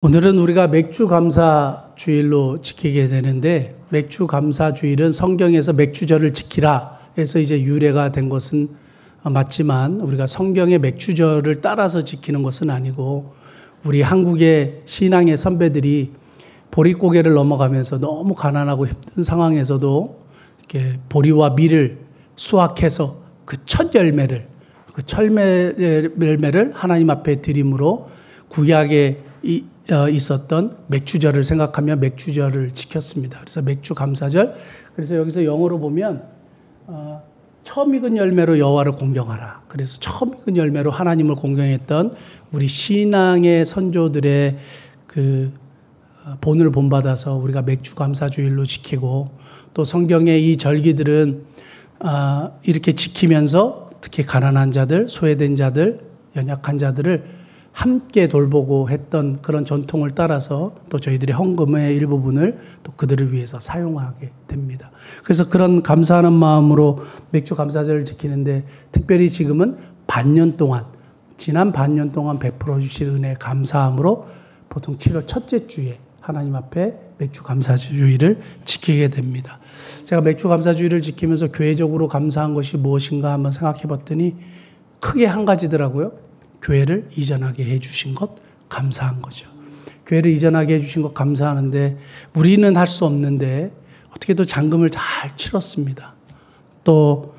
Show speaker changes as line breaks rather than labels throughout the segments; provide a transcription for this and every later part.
오늘은 우리가 맥주 감사 주일로 지키게 되는데, 맥주 감사 주일은 성경에서 맥주절을 지키라 해서 이제 유래가 된 것은 맞지만, 우리가 성경의 맥주절을 따라서 지키는 것은 아니고, 우리 한국의 신앙의 선배들이 보릿고개를 넘어가면서 너무 가난하고 힘든 상황에서도 이렇게 보리와 밀을 수확해서 그 첫 열매를 하나님 앞에 드림으로 구약에 있었던 맥주절을 생각하며 맥주절을 지켰습니다. 그래서 맥주 감사절. 그래서 여기서 영어로 보면 처음 익은 열매로 여호와를 공경하라. 그래서 처음 익은 열매로 하나님을 공경했던 우리 신앙의 선조들의 그 본을 본받아서 우리가 맥주 감사주일로 지키고, 또 성경의 이 절기들은 이렇게 지키면서 특히 가난한 자들, 소외된 자들, 연약한 자들을 함께 돌보고 했던 그런 전통을 따라서 또 저희들이 헌금의 일부분을 또 그들을 위해서 사용하게 됩니다. 그래서 그런 감사하는 마음으로 맥주 감사절을 지키는데, 특별히 지금은 지난 반년 동안 베풀어 주신 은혜 감사함으로 보통 7월 첫째 주에 하나님 앞에 맥주 감사주일을 지키게 됩니다. 제가 맥주 감사주일을 지키면서 교회적으로 감사한 것이 무엇인가 한번 생각해 봤더니 크게 한 가지더라고요. 교회를 이전하게 해주신 것 감사한 거죠. 교회를 이전하게 해주신 것 감사하는데, 우리는 할 수 없는데 어떻게도 잔금을 잘 치렀습니다. 또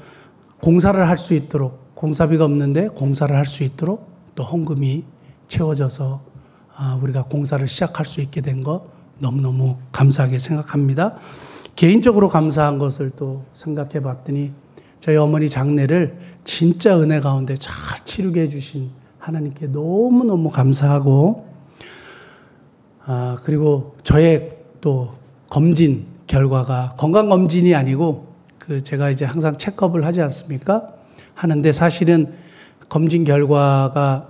공사를 할 수 있도록, 공사비가 없는데 공사를 할 수 있도록 또 헌금이 채워져서 우리가 공사를 시작할 수 있게 된 거 너무너무 감사하게 생각합니다. 개인적으로 감사한 것을 또 생각해 봤더니, 저희 어머니 장례를 진짜 은혜 가운데 잘 치르게 해주신 하나님께 너무너무 감사하고, 그리고 저의 또 검진 결과가 건강검진이 아니고, 제가 이제 항상 체크업을 하지 않습니까? 하는데 사실은 검진 결과가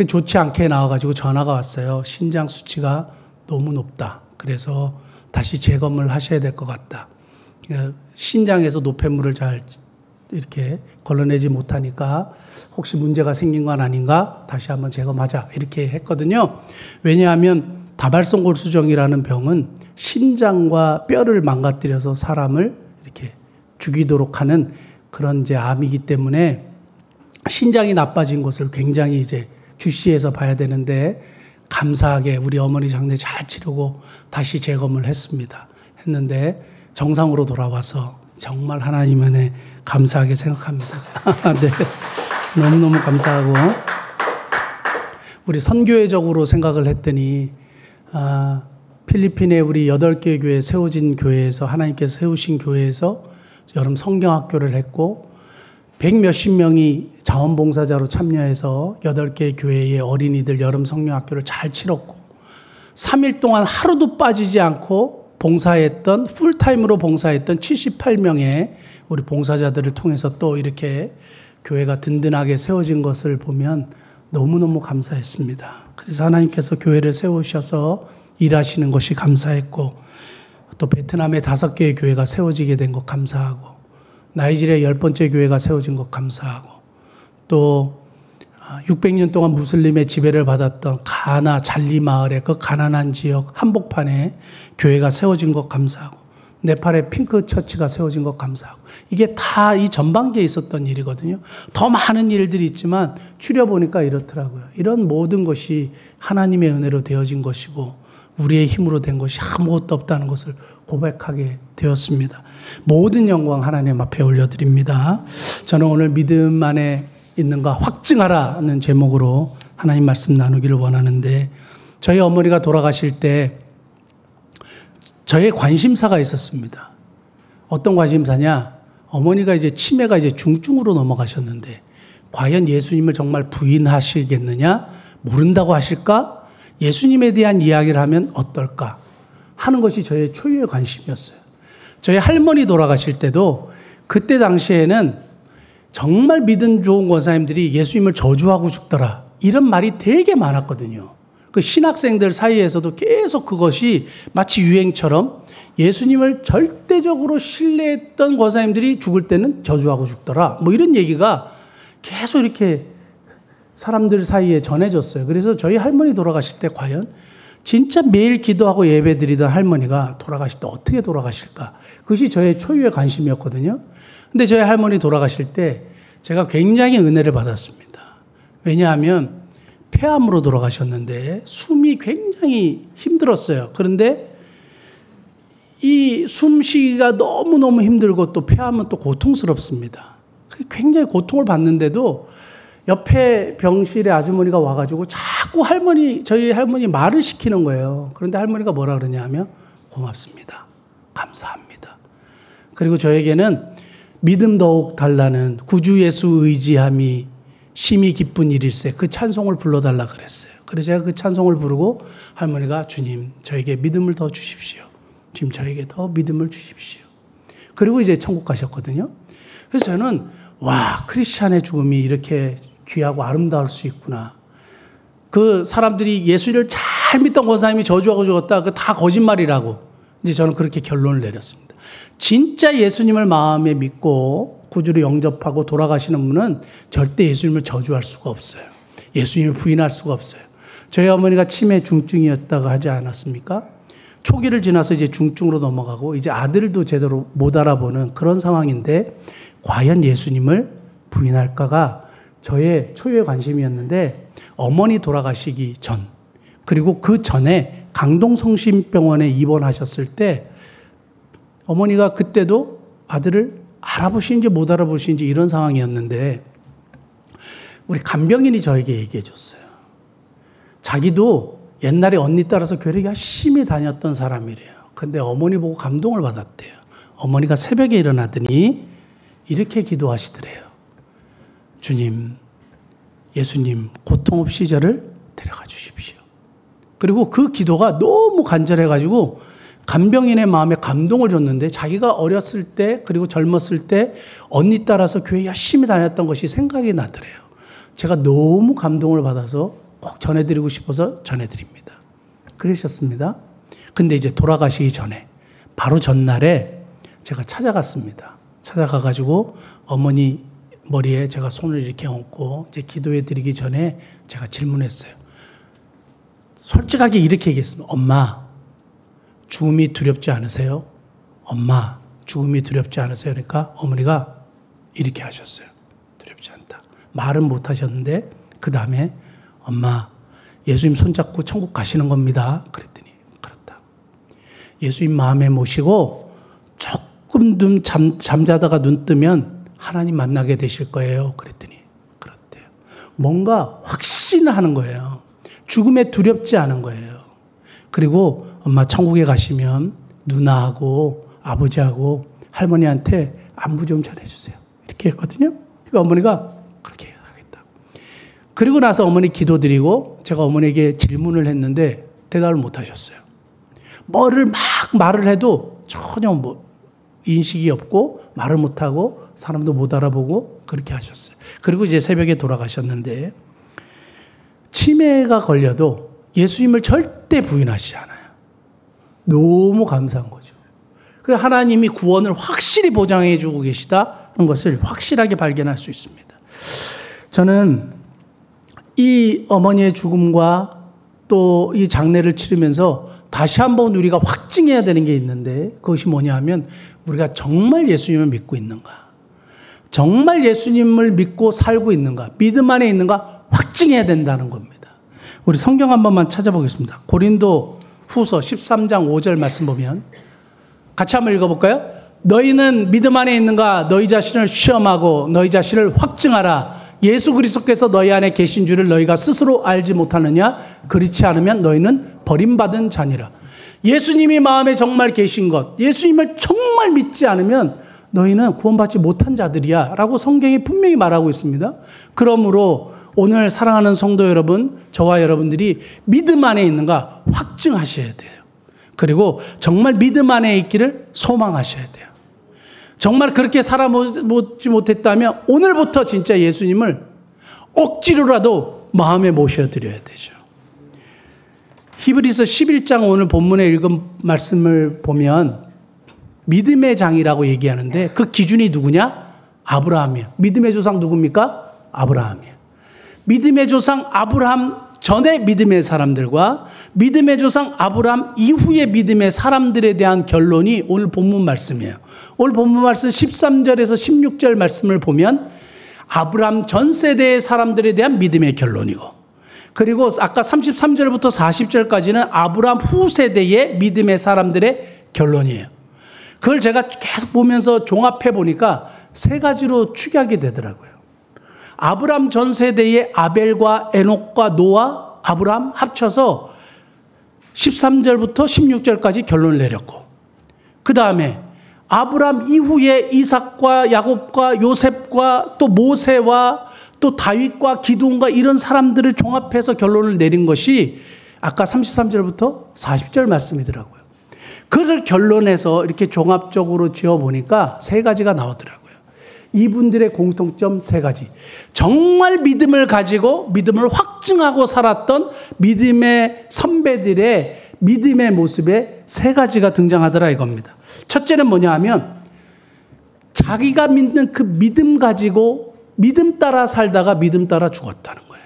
좋지 않게 나와가지고 전화가 왔어요. 신장 수치가 너무 높다. 그래서 다시 재검을 하셔야 될 것 같다. 신장에서 노폐물을 잘 이렇게 걸러내지 못하니까 혹시 문제가 생긴 건 아닌가? 다시 한번 재검하자. 이렇게 했거든요. 왜냐하면 다발성 골수정이라는 병은 심장과 뼈를 망가뜨려서 사람을 이렇게 죽이도록 하는 그런 이제 암이기 때문에, 신장이 나빠진 것을 굉장히 이제 주시해서 봐야 되는데, 감사하게 우리 어머니 장례 잘 치르고 다시 재검을 했는데 정상으로 돌아와서 정말 하나님 은혜 감사하게 생각합니다. 네. 너무너무 감사하고, 우리 선교회적으로 생각을 했더니 필리핀에 우리 8개 교회 세워진 교회에서, 하나님께서 세우신 교회에서 여름 성경학교를 했고, 100몇십 명이 자원봉사자로 참여해서 8개 교회의 어린이들 여름 성경학교를 잘 치렀고, 3일 동안 하루도 빠지지 않고 봉사했던, 풀타임으로 봉사했던 78명의 우리 봉사자들을 통해서 또 이렇게 교회가 든든하게 세워진 것을 보면 너무너무 감사했습니다. 그래서 하나님께서 교회를 세우셔서 일하시는 것이 감사했고, 또 베트남에 5개의 교회가 세워지게 된 것 감사하고, 나이지리아 10번째 교회가 세워진 것 감사하고, 또 600년 동안 무슬림의 지배를 받았던 가나 잘리 마을의 그 가난한 지역 한복판에 교회가 세워진 것 감사하고, 네팔의 핑크 처치가 세워진 것 감사하고, 이게 다 이 전반기에 있었던 일이거든요. 더 많은 일들이 있지만 추려보니까 이렇더라고요. 이런 모든 것이 하나님의 은혜로 되어진 것이고, 우리의 힘으로 된 것이 아무것도 없다는 것을 고백하게 되었습니다. 모든 영광 하나님 앞에 올려드립니다. 저는 오늘 믿음 안에 있는가 확증하라는 제목으로 하나님 말씀 나누기를 원하는데, 저희 어머니가 돌아가실 때 저의 관심사가 있었습니다. 어떤 관심사냐? 어머니가 이제 치매가 이제 중증으로 넘어가셨는데, 과연 예수님을 정말 부인하시겠느냐? 모른다고 하실까? 예수님에 대한 이야기를 하면 어떨까? 하는 것이 저의 초유의 관심이었어요. 저희 할머니 돌아가실 때도 그때 당시에는 정말 믿음 좋은 권사님들이 예수님을 저주하고 죽더라, 이런 말이 되게 많았거든요. 그 신학생들 사이에서도 계속 그것이 마치 유행처럼 예수님을 절대적으로 신뢰했던 권사님들이 죽을 때는 저주하고 죽더라, 뭐 이런 얘기가 계속 이렇게 사람들 사이에 전해졌어요. 그래서 저희 할머니 돌아가실 때 과연 진짜 매일 기도하고 예배 드리던 할머니가 돌아가실 때 어떻게 돌아가실까? 그것이 저의 초유의 관심이었거든요. 근데 저희 할머니 돌아가실 때 제가 굉장히 은혜를 받았습니다. 왜냐하면 폐암으로 돌아가셨는데 숨이 굉장히 힘들었어요. 그런데 이 숨쉬기가 너무너무 힘들고 또 폐암은 또 고통스럽습니다. 굉장히 고통을 받는데도 옆에 병실에 아주머니가 와가지고 자꾸 저희 할머니 말을 시키는 거예요. 그런데 할머니가 뭐라 그러냐 하면 고맙습니다. 감사합니다. 그리고 저에게는 믿음 더욱 달라는 구주 예수 의지함이 심히 기쁜 일일세 그 찬송을 불러달라 그랬어요. 그래서 제가 그 찬송을 부르고 할머니가 주님 저에게 믿음을 더 주십시오. 주님 저에게 더 믿음을 주십시오. 그리고 이제 천국 가셨거든요. 그래서 저는 와 크리스찬의 죽음이 이렇게 귀하고 아름다울 수 있구나. 그 사람들이 예수를 잘 믿던 권사님이 저주하고 죽었다. 그 다 거짓말이라고. 이제 저는 그렇게 결론을 내렸습니다. 진짜 예수님을 마음에 믿고 구주로 영접하고 돌아가시는 분은 절대 예수님을 저주할 수가 없어요. 예수님을 부인할 수가 없어요. 저희 어머니가 치매 중증이었다고 하지 않았습니까? 초기를 지나서 이제 중증으로 넘어가고 이제 아들도 제대로 못 알아보는 그런 상황인데 과연 예수님을 부인할까가 저의 초유의 관심이었는데 어머니 돌아가시기 전 그리고 그 전에 강동성심병원에 입원하셨을 때 어머니가 그때도 아들을 알아보시는지 못 알아보시는지 이런 상황이었는데 우리 간병인이 저에게 얘기해 줬어요. 자기도 옛날에 언니 따라서 교회를 열심히 다녔던 사람이래요. 근데 어머니 보고 감동을 받았대요. 어머니가 새벽에 일어나더니 이렇게 기도하시더래요. 주님, 예수님 고통 없이 저를 데려가 주십시오. 그리고 그 기도가 너무 간절해가지고 간병인의 마음에 감동을 줬는데 자기가 어렸을 때 그리고 젊었을 때 언니 따라서 교회 열심히 다녔던 것이 생각이 나더래요. 제가 너무 감동을 받아서 꼭 전해드리고 싶어서 전해드립니다. 그러셨습니다. 근데 이제 돌아가시기 전에 바로 전날에 제가 찾아갔습니다. 찾아가가지고 어머니 머리에 제가 손을 이렇게 얹고 이제 기도해 드리기 전에 제가 질문했어요. 솔직하게 이렇게 얘기했습니다. 엄마, 죽음이 두렵지 않으세요? 엄마, 죽음이 두렵지 않으세요? 그러니까 어머니가 이렇게 하셨어요. 두렵지 않다. 말은 못 하셨는데 그 다음에 엄마, 예수님 손잡고 천국 가시는 겁니다. 그랬더니 그렇다. 예수님 마음에 모시고 조금 잠자다가 눈 뜨면 하나님 만나게 되실 거예요. 그랬더니 그렇대요. 뭔가 확신하는 거예요. 죽음에 두렵지 않은 거예요. 그리고 엄마 천국에 가시면 누나하고 아버지하고 할머니한테 안부 좀 전해주세요. 이렇게 했거든요. 그러니까 어머니가 그렇게 하겠다. 그리고 나서 어머니 기도드리고 제가 어머니에게 질문을 했는데 대답을 못 하셨어요. 뭐를 막 말을 해도 전혀 인식이 없고 말을 못하고 사람도 못 알아보고 그렇게 하셨어요. 그리고 이제 새벽에 돌아가셨는데 치매가 걸려도 예수님을 절대 부인하시지 않아요. 너무 감사한 거죠. 그래서 하나님이 구원을 확실히 보장해 주고 계시다는 것을 확실하게 발견할 수 있습니다. 저는 이 어머니의 죽음과 또 이 장례를 치르면서 다시 한번 우리가 확증해야 되는 게 있는데 그것이 뭐냐 하면 우리가 정말 예수님을 믿고 있는가? 정말 예수님을 믿고 살고 있는가? 믿음 안에 있는가? 확증해야 된다는 겁니다. 우리 성경 한 번만 찾아보겠습니다. 고린도 후서 13장 5절 말씀 보면 같이 한번 읽어볼까요? 너희는 믿음 안에 있는가? 너희 자신을 시험하고 너희 자신을 확증하라. 예수 그리스도께서 너희 안에 계신 줄을 너희가 스스로 알지 못하느냐? 그렇지 않으면 너희는 버림받은 자니라. 예수님이 마음에 정말 계신 것, 예수님을 정말 믿지 않으면 너희는 구원받지 못한 자들이야 라고 성경이 분명히 말하고 있습니다. 그러므로 오늘 사랑하는 성도 여러분, 저와 여러분들이 믿음 안에 있는가 확증하셔야 돼요. 그리고 정말 믿음 안에 있기를 소망하셔야 돼요. 정말 그렇게 살아보지 못했다면 오늘부터 진짜 예수님을 억지로라도 마음에 모셔드려야 되죠. 히브리서 11장 오늘 본문에 읽은 말씀을 보면 믿음의 장이라고 얘기하는데 그 기준이 누구냐? 아브라함이에요. 믿음의 조상 누굽니까? 아브라함이에요. 믿음의 조상 아브라함 전의 믿음의 사람들과 믿음의 조상 아브라함 이후의 믿음의 사람들에 대한 결론이 오늘 본문 말씀이에요. 오늘 본문 말씀 13절에서 16절 말씀을 보면 아브라함 전 세대의 사람들에 대한 믿음의 결론이고, 그리고 아까 33절부터 40절까지는 아브라함 후 세대의 믿음의 사람들의 결론이에요. 그걸 제가 계속 보면서 종합해 보니까 세 가지로 축약이 되더라고요. 아브라함 전 세대의 아벨과 에녹과 노아, 아브라함 합쳐서 13절부터 16절까지 결론을 내렸고, 그 다음에 아브라함 이후에 이삭과 야곱과 요셉과 또 모세와 또 다윗과 기드온과 이런 사람들을 종합해서 결론을 내린 것이 아까 33절부터 40절 말씀이더라고요. 그것을 결론해서 이렇게 종합적으로 지어보니까 세 가지가 나오더라고요. 이분들의 공통점 세 가지. 정말 믿음을 가지고 믿음을 확증하고 살았던 믿음의 선배들의 믿음의 모습에 세 가지가 등장하더라 이겁니다. 첫째는 뭐냐 하면 자기가 믿는 그 믿음 가지고 믿음 따라 살다가 믿음 따라 죽었다는 거예요.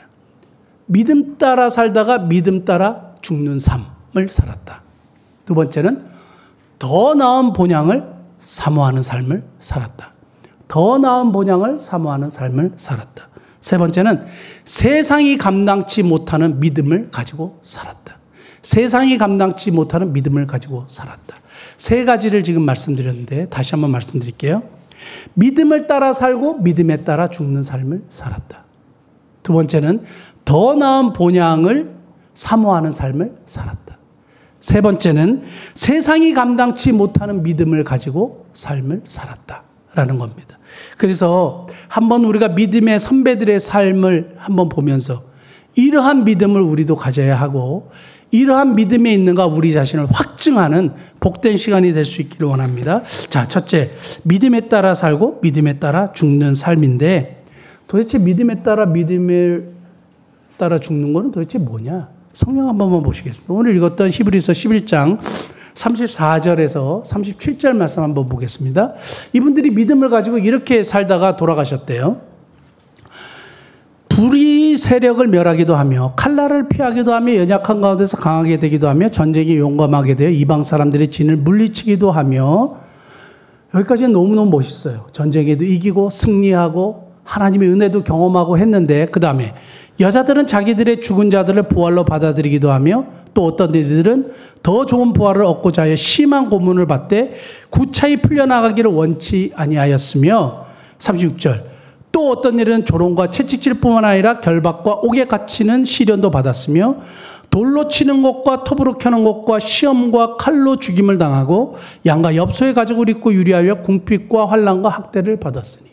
믿음 따라 살다가 믿음 따라 죽는 삶을 살았다. 두 번째는 더 나은 본향을 사모하는 삶을 살았다. 더 나은 본향을 사모하는 삶을 살았다. 세 번째는 세상이 감당치 못하는 믿음을 가지고 살았다. 세상이 감당치 못하는 믿음을 가지고 살았다. 세 가지를 지금 말씀드렸는데 다시 한번 말씀드릴게요. 믿음을 따라 살고 믿음에 따라 죽는 삶을 살았다. 두 번째는 더 나은 본향을 사모하는 삶을 살았다. 세 번째는 세상이 감당치 못하는 믿음을 가지고 삶을 살았다라는 겁니다. 그래서 한번 우리가 믿음의 선배들의 삶을 한번 보면서 이러한 믿음을 우리도 가져야 하고 이러한 믿음에 있는가 우리 자신을 확증하는 복된 시간이 될 수 있기를 원합니다. 자, 첫째, 믿음에 따라 살고 믿음에 따라 죽는 삶인데 도대체 믿음에 따라 죽는 거는 도대체 뭐냐? 성경 한 번만 보시겠습니다. 오늘 읽었던 히브리서 11장 34절에서 37절 말씀 한번 보겠습니다. 이분들이 믿음을 가지고 이렇게 살다가 돌아가셨대요. 불의 세력을 멸하기도 하며 칼날을 피하기도 하며 연약한 가운데서 강하게 되기도 하며 전쟁에 용감하게 되어 이방 사람들의 진을 물리치기도 하며, 여기까지는 너무너무 멋있어요. 전쟁에도 이기고 승리하고 하나님의 은혜도 경험하고 했는데, 그 다음에 여자들은 자기들의 죽은 자들을 부활로 받아들이기도 하며 또 어떤 이들은 더 좋은 부활을 얻고자 하여 심한 고문을 받되 구차히 풀려나가기를 원치 아니하였으며, 36절 또 어떤 일은 조롱과 채찍질뿐만 아니라 결박과 옥에 갇히는 시련도 받았으며 돌로 치는 것과 톱으로 켜는 것과 시험과 칼로 죽임을 당하고 양과 엽소의 가죽을 입고 유리하여 궁핍과 환난과 학대를 받았으니.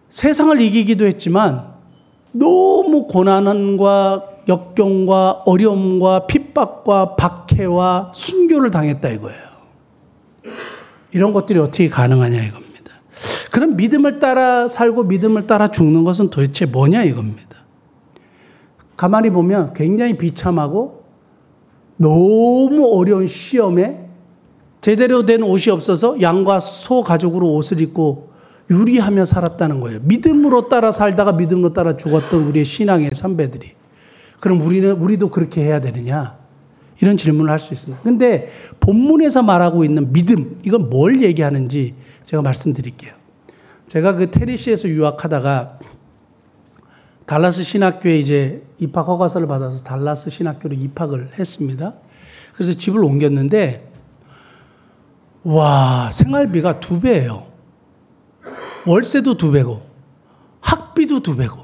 세상을 이기기도 했지만 너무 고난과 역경과 어려움과 핍박과 박해와 순교를 당했다 이거예요. 이런 것들이 어떻게 가능하냐 이겁니다. 그럼 믿음을 따라 살고 믿음을 따라 죽는 것은 도대체 뭐냐 이겁니다. 가만히 보면 굉장히 비참하고 너무 어려운 시험에 제대로 된 옷이 없어서 양과 소 가죽으로 옷을 입고 유리하며 살았다는 거예요. 믿음으로 따라 살다가 믿음으로 따라 죽었던 우리의 신앙의 선배들이. 그럼 우리도 그렇게 해야 되느냐? 이런 질문을 할 수 있습니다. 근데 본문에서 말하고 있는 믿음, 이건 뭘 얘기하는지 제가 말씀드릴게요. 제가 그 테리시에서 유학하다가 달라스 신학교에 이제 입학 허가서를 받아서 달라스 신학교로 입학을 했습니다. 그래서 집을 옮겼는데, 와, 생활비가 2배예요. 월세도 2배고, 학비도 2배고.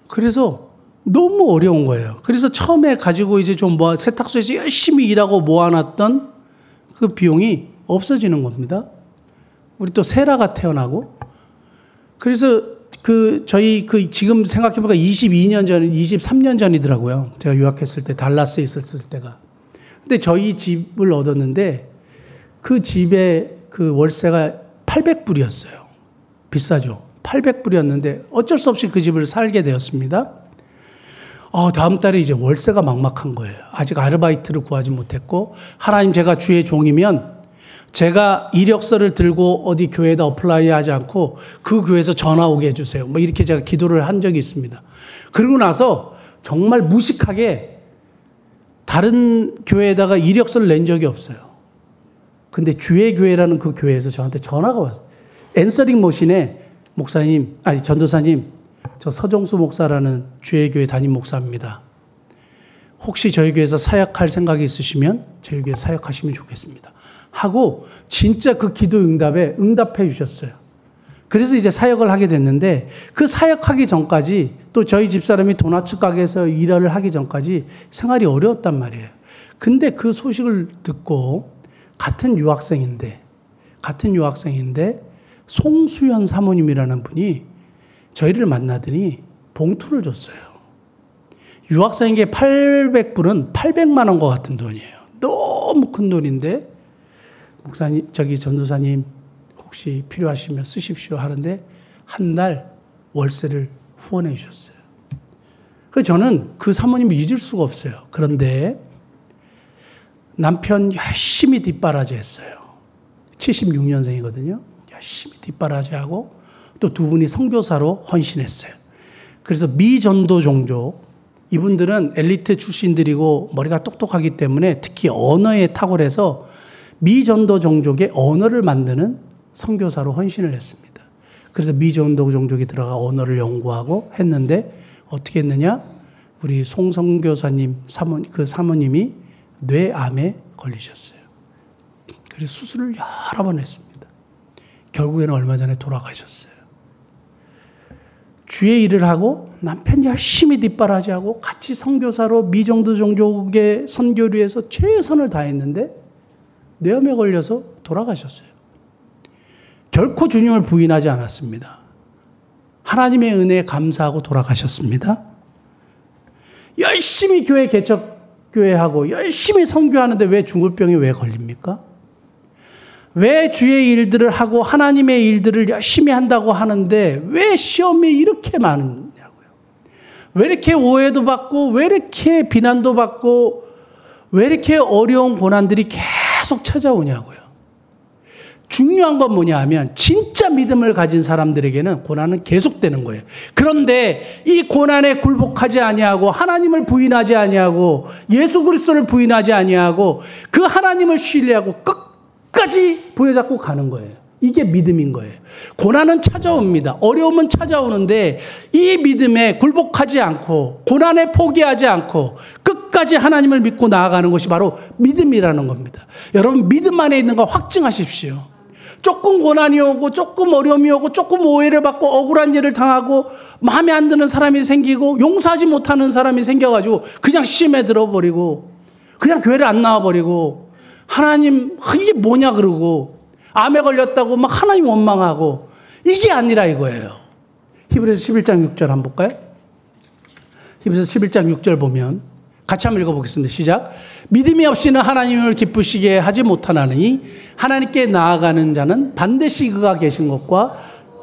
그래서 너무 어려운 거예요. 그래서 처음에 가지고 이제 좀 세탁소에서 열심히 일하고 모아놨던 그 비용이 없어지는 겁니다. 우리 또 세라가 태어나고. 그래서 저희 지금 생각해보니까 23년 전이더라고요. 제가 유학했을 때, 달라스에 있었을 때가. 근데 저희 집을 얻었는데 그 집의 그 월세가 800불이었어요. 비싸죠. 800불이었는데 어쩔 수 없이 그 집을 살게 되었습니다. 다음 달에 이제 월세가 막막한 거예요. 아직 아르바이트를 구하지 못했고, 하나님 제가 주의 종이면 제가 이력서를 들고 어디 교회에다 어플라이 하지 않고 그 교회에서 전화 오게 해주세요. 뭐 이렇게 제가 기도를 한 적이 있습니다. 그러고 나서 정말 무식하게 다른 교회에다가 이력서를 낸 적이 없어요. 근데 주의 교회라는 그 교회에서 저한테 전화가 왔어요. 앤서링 머신에 목사님, 아니 전도사님, 저 서정수 목사라는 주의 교회 담임 목사입니다. 혹시 저희 교회에서 사역할 생각이 있으시면 저희 교회 사역하시면 좋겠습니다. 하고 진짜 그 기도 응답에 응답해 주셨어요. 그래서 이제 사역을 하게 됐는데 그 사역하기 전까지 또 저희 집사람이 도넛 가게에서 일을 하기 전까지 생활이 어려웠단 말이에요. 근데 그 소식을 듣고 같은 유학생인데 송수연 사모님이라는 분이 저희를 만나더니 봉투를 줬어요. 유학생에게 800불은 800만 원과 같은 돈이에요. 너무 큰 돈인데 목사님, 저기 전도사님 혹시 필요하시면 쓰십시오 하는데 한 달 월세를 후원해 주셨어요. 그래서 저는 그 사모님을 잊을 수가 없어요. 그런데 남편 열심히 뒷바라지 했어요. 76년생이거든요. 열심히 뒷바라지하고 또 두 분이 선교사로 헌신했어요. 그래서 미전도 종족, 이분들은 엘리트 출신들이고 머리가 똑똑하기 때문에 특히 언어에 탁월해서 미전도 종족의 언어를 만드는 선교사로 헌신을 했습니다. 그래서 미전도 종족이 들어가 언어를 연구하고 했는데 어떻게 했느냐? 우리 송 선교사님 그 사모님이 뇌암에 걸리셨어요. 그래서 수술을 여러 번 했습니다. 결국에는 얼마 전에 돌아가셨어요. 주의 일을 하고 남편 열심히 뒷바라지하고 같이 선교사로 미전도 종족의 선교를 위해서 최선을 다했는데 뇌암에 걸려서 돌아가셨어요. 결코 주님을 부인하지 않았습니다. 하나님의 은혜에 감사하고 돌아가셨습니다. 열심히 교회 개척교회하고 열심히 선교하는데 왜 중울병에 왜 걸립니까? 왜 주의 일들을 하고 하나님의 일들을 열심히 한다고 하는데 왜 시험이 이렇게 많냐고요. 왜 이렇게 오해도 받고 왜 이렇게 비난도 받고 왜 이렇게 어려운 고난들이 계속 찾아오냐고요. 중요한 건 뭐냐 하면 진짜 믿음을 가진 사람들에게는 고난은 계속되는 거예요. 그런데 이 고난에 굴복하지 아니하고 하나님을 부인하지 아니하고 예수 그리스도를 부인하지 아니하고 그 하나님을 신뢰하고 끝까지 부여잡고 가는 거예요. 이게 믿음인 거예요. 고난은 찾아옵니다. 어려움은 찾아오는데 이 믿음에 굴복하지 않고 고난에 포기하지 않고 끝까지 하나님을 믿고 나아가는 것이 바로 믿음이라는 겁니다. 여러분 믿음 안에 있는 거 확증하십시오. 조금 고난이 오고 조금 어려움이 오고 조금 오해를 받고 억울한 일을 당하고 마음에 안 드는 사람이 생기고 용서하지 못하는 사람이 생겨가지고 그냥 심에 들어버리고 그냥 교회를 안 나와버리고 하나님 이게 뭐냐 그러고 암에 걸렸다고 막 하나님 원망하고 이게 아니라 이거예요. 히브리서 11장 6절 한번 볼까요? 히브리서 11장 6절 보면 같이 한번 읽어보겠습니다. 시작. 믿음이 없이는 하나님을 기쁘시게 하지 못하나니 하나님께 나아가는 자는 반드시 그가 계신 것과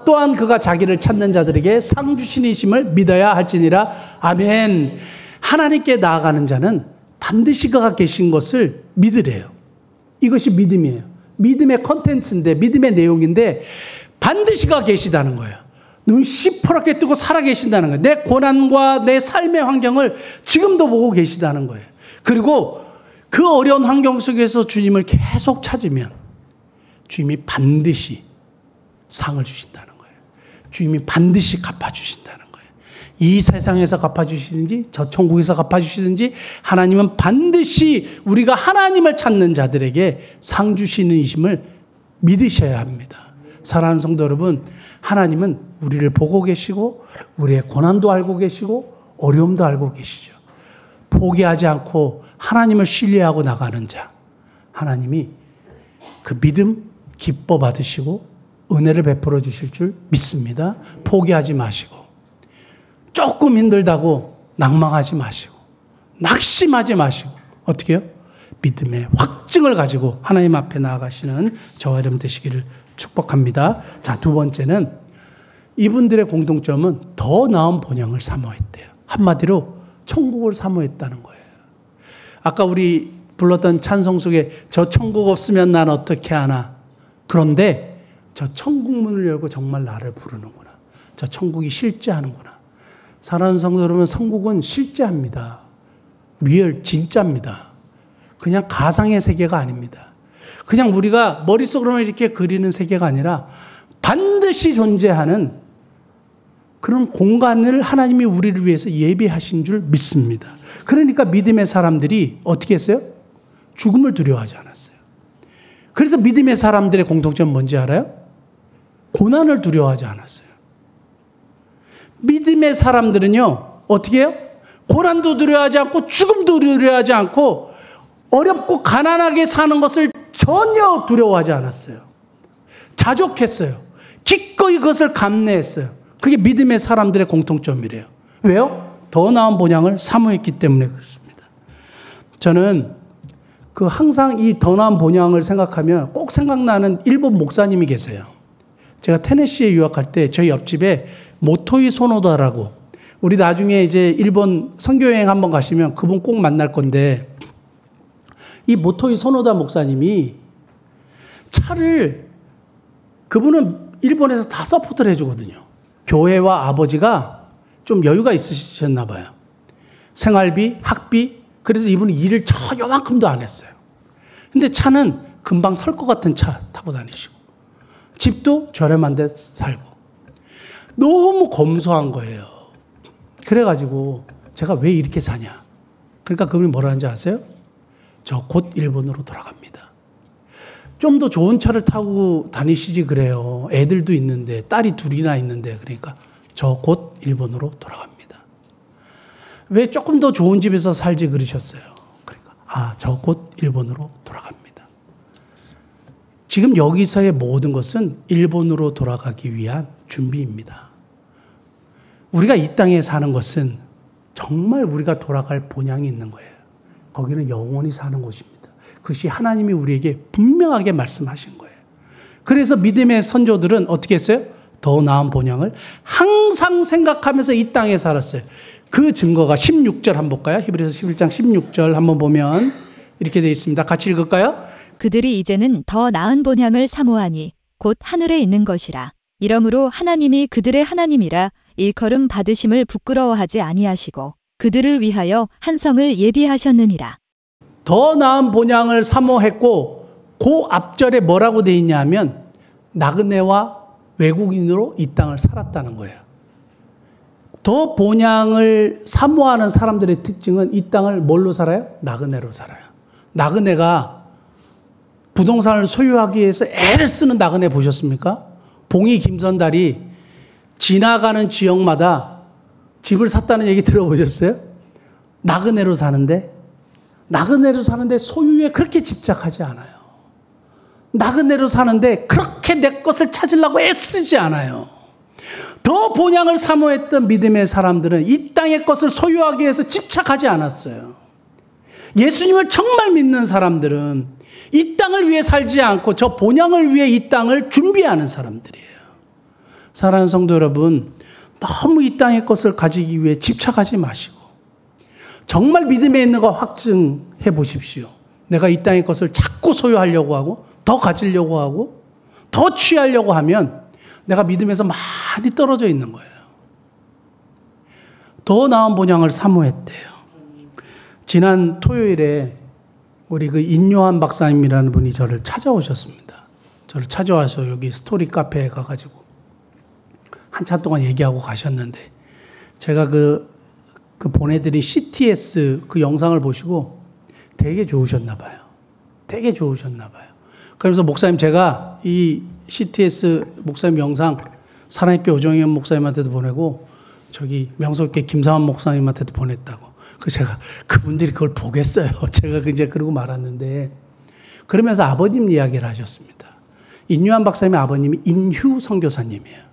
또한 그가 자기를 찾는 자들에게 상 주시니심을 믿어야 할지니라. 아멘. 하나님께 나아가는 자는 반드시 그가 계신 것을 믿으래요. 이것이 믿음이에요. 믿음의 컨텐츠인데 믿음의 내용인데 반드시 그가 계시다는 거예요. 눈 시퍼렇게 뜨고 살아계신다는 거예요. 내 고난과 내 삶의 환경을 지금도 보고 계시다는 거예요. 그리고 그 어려운 환경 속에서 주님을 계속 찾으면 주님이 반드시 상을 주신다는 거예요. 주님이 반드시 갚아주신다는 거예요. 이 세상에서 갚아주시든지 저 천국에서 갚아주시든지 하나님은 반드시 우리가 하나님을 찾는 자들에게 상 주시는 이심을 믿으셔야 합니다. 사랑하는 성도 여러분, 하나님은 우리를 보고 계시고 우리의 고난도 알고 계시고 어려움도 알고 계시죠. 포기하지 않고 하나님을 신뢰하고 나가는 자, 하나님이 그 믿음 기뻐 받으시고 은혜를 베풀어 주실 줄 믿습니다. 포기하지 마시고 조금 힘들다고 낭망하지 마시고 낙심하지 마시고 어떻게 해요? 믿음의 확증을 가지고 하나님 앞에 나아가시는 저와 여러분 되시기를 축복합니다. 자, 두 번째는 이분들의 공통점은 더 나은 본향을 사모했대요. 한마디로 천국을 사모했다는 거예요. 아까 우리 불렀던 찬송 속에 저 천국 없으면 난 어떻게 하나. 그런데 저 천국 문을 열고 정말 나를 부르는구나. 저 천국이 실제하는구나. 사랑하는 성도 여러분, 천국은 실제합니다. 리얼, 진짜입니다. 그냥 가상의 세계가 아닙니다. 그냥 우리가 머릿속으로만 이렇게 그리는 세계가 아니라 반드시 존재하는 그런 공간을 하나님이 우리를 위해서 예비하신 줄 믿습니다. 그러니까 믿음의 사람들이 어떻게 했어요? 죽음을 두려워하지 않았어요. 그래서 믿음의 사람들의 공통점은 뭔지 알아요? 고난을 두려워하지 않았어요. 믿음의 사람들은요, 어떻게 해요? 고난도 두려워하지 않고 죽음도 두려워하지 않고 어렵고 가난하게 사는 것을 전혀 두려워하지 않았어요. 자족했어요. 기꺼이 그것을 감내했어요. 그게 믿음의 사람들의 공통점이래요. 왜요? 더 나은 본향을 사모했기 때문에 그렇습니다. 저는 항상 이 더 나은 본향을 생각하면 꼭 생각나는 일본 목사님이 계세요. 제가 테네시에 유학할 때 저희 옆집에 모토이 소노다라고, 우리 나중에 이제 일본 선교여행 한번 가시면 그분 꼭 만날 건데, 이 모토이 소노다 목사님이 그분은 일본에서 다 서포트를 해주거든요. 교회와 아버지가 좀 여유가 있으셨나 봐요. 생활비, 학비, 그래서 이분은 일을 요만큼도 안 했어요. 근데 차는 금방 설 것 같은 차 타고 다니시고, 집도 저렴한 데 살고, 너무 검소한 거예요. 그래가지고 제가 왜 이렇게 사냐. 그러니까 그분이 뭐라 하는지 아세요? 저 곧 일본으로 돌아갑니다. 좀 더 좋은 차를 타고 다니시지 그래요. 애들도 있는데, 딸이 둘이나 있는데, 그러니까 저 곧 일본으로 돌아갑니다. 왜 조금 더 좋은 집에서 살지 그러셨어요. 그러니까 저 곧 일본으로 돌아갑니다. 지금 여기서의 모든 것은 일본으로 돌아가기 위한 준비입니다. 우리가 이 땅에 사는 것은 정말 우리가 돌아갈 본향이 있는 거예요. 거기는 영원히 사는 곳입니다. 그것이 하나님이 우리에게 분명하게 말씀하신 거예요. 그래서 믿음의 선조들은 어떻게 했어요? 더 나은 본향을 항상 생각하면서 이 땅에 살았어요. 그 증거가 16절 한번 볼까요? 히브리서 11장 16절 한번 보면 이렇게 되어 있습니다. 같이 읽을까요?
그들이 이제는 더 나은 본향을 사모하니 곧 하늘에 있는 것이라. 이러므로 하나님이 그들의 하나님이라 일컬음 받으심을 부끄러워하지 아니하시고 그들을 위하여 한 성을 예비하셨느니라.
더 나은 본향을 사모했고, 그 앞절에 뭐라고 되어 있냐 하면 나그네와 외국인으로 이 땅을 살았다는 거예요. 더 본향을 사모하는 사람들의 특징은 이 땅을 뭘로 살아요? 나그네로 살아요. 나그네가 부동산을 소유하기 위해서 애를 쓰는 나그네 보셨습니까? 봉이 김선달이 지나가는 지역마다 집을 샀다는 얘기 들어보셨어요? 나그네로 사는데 소유에 그렇게 집착하지 않아요. 나그네로 사는데 그렇게 내 것을 찾으려고 애쓰지 않아요. 더 본향을 사모했던 믿음의 사람들은 이 땅의 것을 소유하기 위해서 집착하지 않았어요. 예수님을 정말 믿는 사람들은 이 땅을 위해 살지 않고 저 본향을 위해 이 땅을 준비하는 사람들이에요. 사랑하는 성도 여러분, 너무 이 땅의 것을 가지기 위해 집착하지 마시고 정말 믿음에 있는 거 확증해 보십시오. 내가 이 땅의 것을 자꾸 소유하려고 하고 더 가지려고 하고 더 취하려고 하면 내가 믿음에서 많이 떨어져 있는 거예요. 더 나은 본향을 사모했대요. 지난 토요일에 우리 인요한 박사님이라는 분이 저를 찾아오셨습니다. 저를 찾아와서 여기 스토리 카페에 가가지고 한참 동안 얘기하고 가셨는데, 제가 그 보내드린 CTS 그 영상을 보시고 되게 좋으셨나 봐요. 되게 좋으셨나 봐요. 그러면서 목사님, 제가 이 CTS 목사님 영상 사랑의교회 오정현 목사님한테도 보내고 저기 명석교회 김상환 목사님한테도 보냈다고. 그래서 제가 그분들이 그걸 보겠어요. 제가 이제 그러고 말았는데, 그러면서 아버님 이야기를 하셨습니다. 인유한 박사님의 아버님이 인휴 선교사님이에요.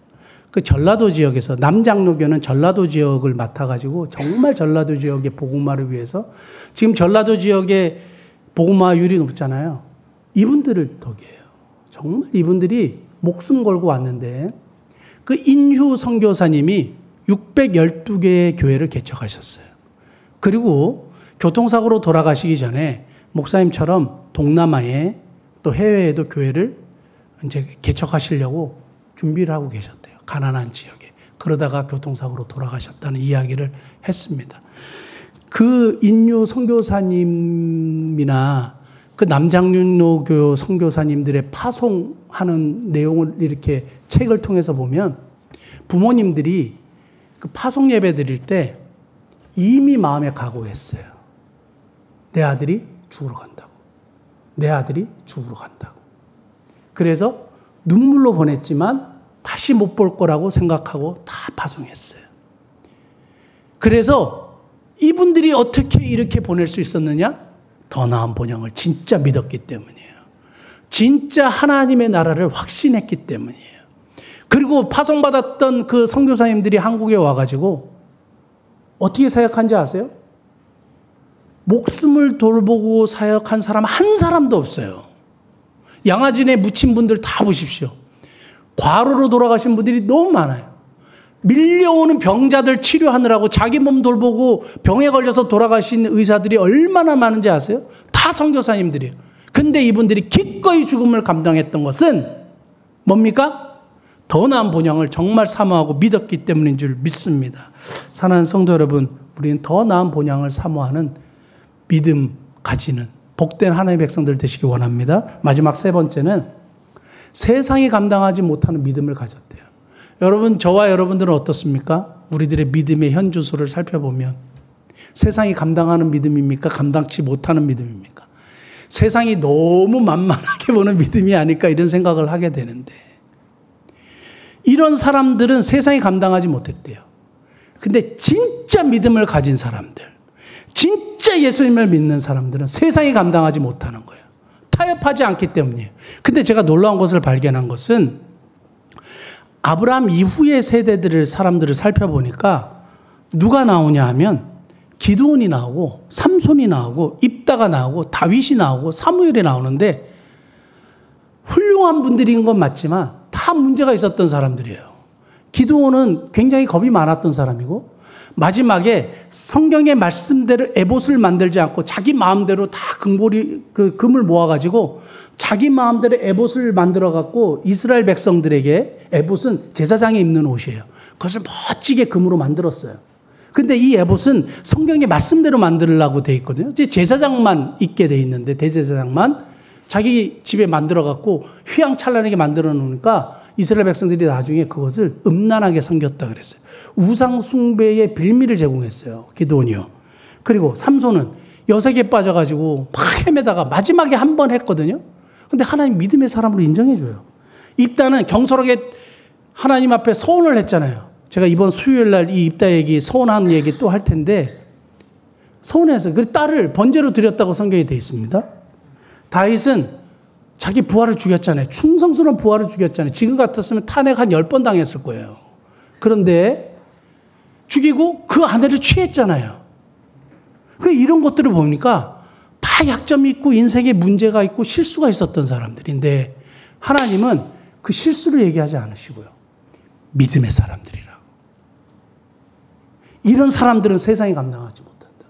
그 전라도 지역에서 남장로교는 전라도 지역을 맡아가지고 정말 전라도 지역의 복음화를 위해서, 지금 전라도 지역의 복음화율이 높잖아요. 이분들을 덕이에요. 정말 이분들이 목숨 걸고 왔는데, 그 인휴 선교사님이 612개의 교회를 개척하셨어요. 그리고 교통사고로 돌아가시기 전에 목사님처럼 동남아에 또 해외에도 교회를 이제 개척하시려고 준비를 하고 계셨대요. 가난한 지역에. 그러다가 교통사고로 돌아가셨다는 이야기를 했습니다. 그 인류 선교사님이나 그 남장윤노교 선교사님들의 파송하는 내용을 이렇게 책을 통해서 보면 부모님들이 그 파송 예배 드릴 때 이미 마음에 각오했어요. 내 아들이 죽으러 간다고. 내 아들이 죽으러 간다고. 그래서 눈물로 보냈지만 다시 못 볼 거라고 생각하고 다 파송했어요. 그래서 이분들이 어떻게 이렇게 보낼 수 있었느냐? 더 나은 본향을 진짜 믿었기 때문이에요. 진짜 하나님의 나라를 확신했기 때문이에요. 그리고 파송받았던 그 선교사님들이 한국에 와가지고 어떻게 사역한지 아세요? 목숨을 돌보고 사역한 사람 한 사람도 없어요. 양화진에 묻힌 분들 다 보십시오. 과로로 돌아가신 분들이 너무 많아요. 밀려오는 병자들 치료하느라고 자기 몸 돌보고 병에 걸려서 돌아가신 의사들이 얼마나 많은지 아세요? 다 선교사님들이에요. 근데 이분들이 기꺼이 죽음을 감당했던 것은 뭡니까? 더 나은 본향을 정말 사모하고 믿었기 때문인 줄 믿습니다. 사랑하는 성도 여러분, 우리는 더 나은 본향을 사모하는 믿음 가지는 복된 하나님의 백성들 되시기 원합니다. 마지막 세 번째는 세상이 감당하지 못하는 믿음을 가졌대요. 여러분, 저와 여러분들은 어떻습니까? 우리들의 믿음의 현주소를 살펴보면 세상이 감당하는 믿음입니까? 감당치 못하는 믿음입니까? 세상이 너무 만만하게 보는 믿음이 아닐까 이런 생각을 하게 되는데 이런 사람들은 세상이 감당하지 못했대요. 근데 진짜 믿음을 가진 사람들, 진짜 예수님을 믿는 사람들은 세상이 감당하지 못하는 거예요. 타협하지 않기 때문이에요. 근데 제가 놀라운 것을 발견한 것은 아브라함 이후의 세대들을 사람들을 살펴보니까 누가 나오냐 하면 기드온이 나오고 삼손이 나오고 입다가 나오고 다윗이 나오고 사무엘이 나오는데 훌륭한 분들인 건 맞지만 다 문제가 있었던 사람들이에요. 기드온은 굉장히 겁이 많았던 사람이고 마지막에 성경의 말씀대로 에봇을 만들지 않고 자기 마음대로 다 금을 모아가지고 자기 마음대로 에봇을 만들어갖고 이스라엘 백성들에게 에봇은 제사장이 입는 옷이에요. 그것을 멋지게 금으로 만들었어요. 근데 이 에봇은 성경의 말씀대로 만들려고 돼 있거든요. 제사장만 입게 돼 있는데 대제사장만 자기 집에 만들어갖고 휘황찬란하게 만들어 놓으니까 이스라엘 백성들이 나중에 그것을 음란하게 섬겼다 그랬어요. 우상 숭배의 빌미를 제공했어요. 기드온이요. 그리고 삼손은 여색에 빠져가지고 막 헤매다가 마지막에 한 번 했거든요. 근데 하나님 믿음의 사람으로 인정해줘요. 입다는 경솔하게 하나님 앞에 서원을 했잖아요. 제가 이번 수요일 날 이 입다 얘기, 서원한 얘기 또 할 텐데 서원해서 그 딸을 번제로 드렸다고 성경에 되어 있습니다. 다윗은 자기 부하를 죽였잖아요. 충성스러운 부하를 죽였잖아요. 지금 같았으면 탄핵 한 10번 당했을 거예요. 그런데 죽이고 그 아내를 취했잖아요. 이런 것들을 보니까 다 약점이 있고 인생에 문제가 있고 실수가 있었던 사람들인데 하나님은 그 실수를 얘기하지 않으시고요. 믿음의 사람들이라고. 이런 사람들은 세상이 감당하지 못한다.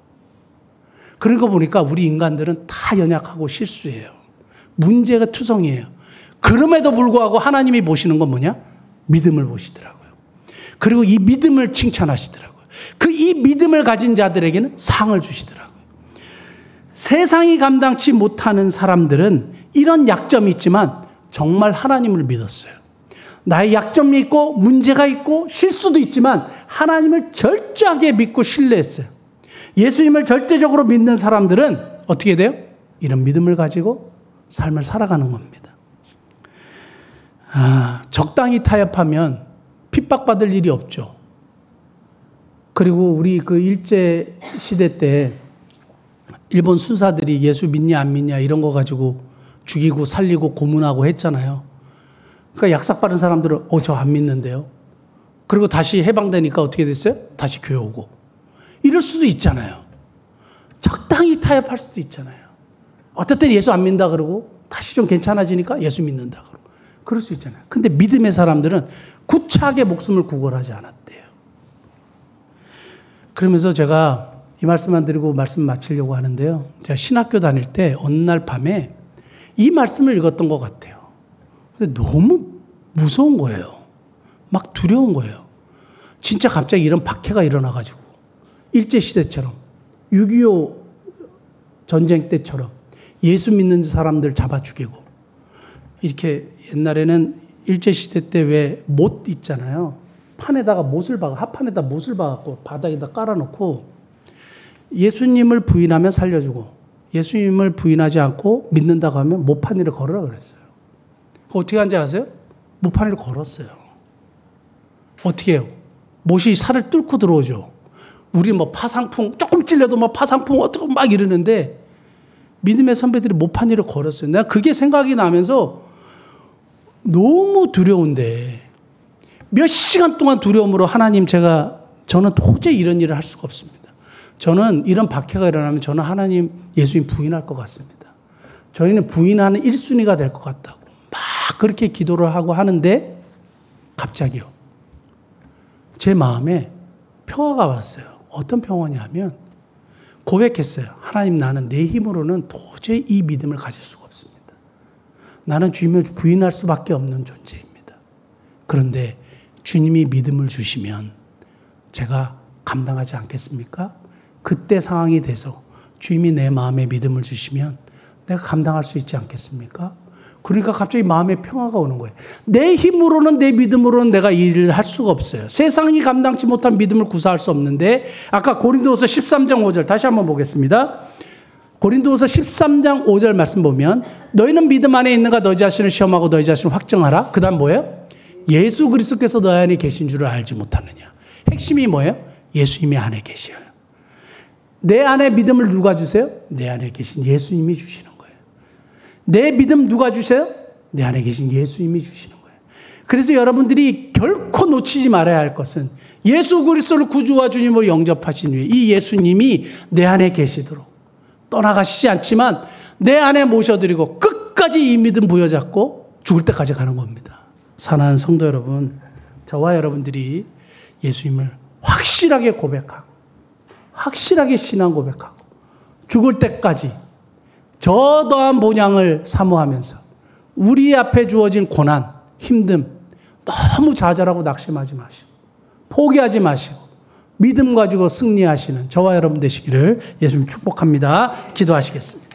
그러고 보니까 우리 인간들은 다 연약하고 실수해요. 문제가 투성이에요. 그럼에도 불구하고 하나님이 보시는 건 뭐냐? 믿음을 보시더라고요. 그리고 이 믿음을 칭찬하시더라고요. 이 믿음을 가진 자들에게는 상을 주시더라고요. 세상이 감당치 못하는 사람들은 이런 약점이 있지만 정말 하나님을 믿었어요. 나의 약점이 있고 문제가 있고 실수도 있지만 하나님을 철저하게 믿고 신뢰했어요. 예수님을 절대적으로 믿는 사람들은 어떻게 돼요? 이런 믿음을 가지고 삶을 살아가는 겁니다. 적당히 타협하면 핍박받을 일이 없죠. 그리고 우리 그 일제 시대 때 일본 순사들이 예수 믿냐 안 믿냐 이런 거 가지고 죽이고 살리고 고문하고 했잖아요. 그러니까 약삭빠른 사람들은 저 안 믿는데요. 그리고 다시 해방되니까 어떻게 됐어요? 다시 교회 오고. 이럴 수도 있잖아요. 적당히 타협할 수도 있잖아요. 어쨌든 예수 안 믿는다 그러고 다시 좀 괜찮아지니까 예수 믿는다 그러고. 그럴 수 있잖아요. 근데 믿음의 사람들은 구차하게 목숨을 구걸하지 않았대요. 그러면서 제가 이 말씀만 드리고 말씀 마치려고 하는데요. 제가 신학교 다닐 때 어느 날 밤에 이 말씀을 읽었던 것 같아요. 근데 너무 무서운 거예요. 막 두려운 거예요. 진짜 갑자기 이런 박해가 일어나가지고 일제시대처럼 6.25 전쟁 때처럼 예수 믿는 사람들 잡아 죽이고 이렇게 옛날에는 일제시대 때 왜 못 있잖아요. 판에다가 못을 박아, 합판에다 못을 박았고 바닥에다 깔아놓고 예수님을 부인하면 살려주고 예수님을 부인하지 않고 믿는다고 하면 못판 위를 걸으라 그랬어요. 어떻게 한지 아세요? 못판 위를 걸었어요. 어떻게 해요? 못이 살을 뚫고 들어오죠. 우리 뭐 파상풍, 조금 찔려도 뭐 파상풍 어떻게 막 이러는데 믿음의 선배들이 못판 위를 걸었어요. 내가 그게 생각이 나면서 너무 두려운데 몇 시간 동안 두려움으로 하나님 저는 도저히 이런 일을 할 수가 없습니다. 저는 이런 박해가 일어나면 저는 하나님, 예수님 부인할 것 같습니다. 저희는 부인하는 1순위가 될 것 같다고 막 그렇게 기도를 하고 하는데 갑자기요. 제 마음에 평화가 왔어요. 어떤 평화냐면 고백했어요. 하나님, 나는 내 힘으로는 도저히 이 믿음을 가질 수가 없습니다. 나는 주님을 부인할 수밖에 없는 존재입니다. 그런데 주님이 믿음을 주시면 제가 감당하지 않겠습니까? 그때 상황이 돼서 주님이 내 마음에 믿음을 주시면 내가 감당할 수 있지 않겠습니까? 그러니까 갑자기 마음에 평화가 오는 거예요. 내 힘으로는, 내 믿음으로는 내가 이 일을 할 수가 없어요. 세상이 감당치 못한 믿음을 구사할 수 없는데 아까 고린도후서 13장 5절 다시 한번 보겠습니다. 고린도후서 13장 5절 말씀 보면 너희는 믿음 안에 있는가 너희 자신을 시험하고 너희 자신을 확정하라. 그 다음 뭐예요? 예수 그리스도께서 너희 안에 계신 줄을 알지 못하느냐. 핵심이 뭐예요? 예수님이 안에 계셔요. 내 안에 믿음을 누가 주세요? 내 안에 계신 예수님이 주시는 거예요. 내 믿음 누가 주세요? 내 안에 계신 예수님이 주시는 거예요. 그래서 여러분들이 결코 놓치지 말아야 할 것은 예수 그리스도를 구주와 주님으로 영접하신 후에 이 예수님이 내 안에 계시도록 떠나가시지 않지만 내 안에 모셔드리고 끝까지 이 믿음 부여잡고 죽을 때까지 가는 겁니다. 사랑하는 성도 여러분, 저와 여러분들이 예수님을 확실하게 고백하고 확실하게 신앙 고백하고 죽을 때까지 저 더한 본향을 사모하면서 우리 앞에 주어진 고난, 힘듦 너무 좌절하고 낙심하지 마시고 포기하지 마시고 믿음 가지고 승리하시는 저와 여러분 되시기를 예수님 축복합니다. 기도하시겠습니다.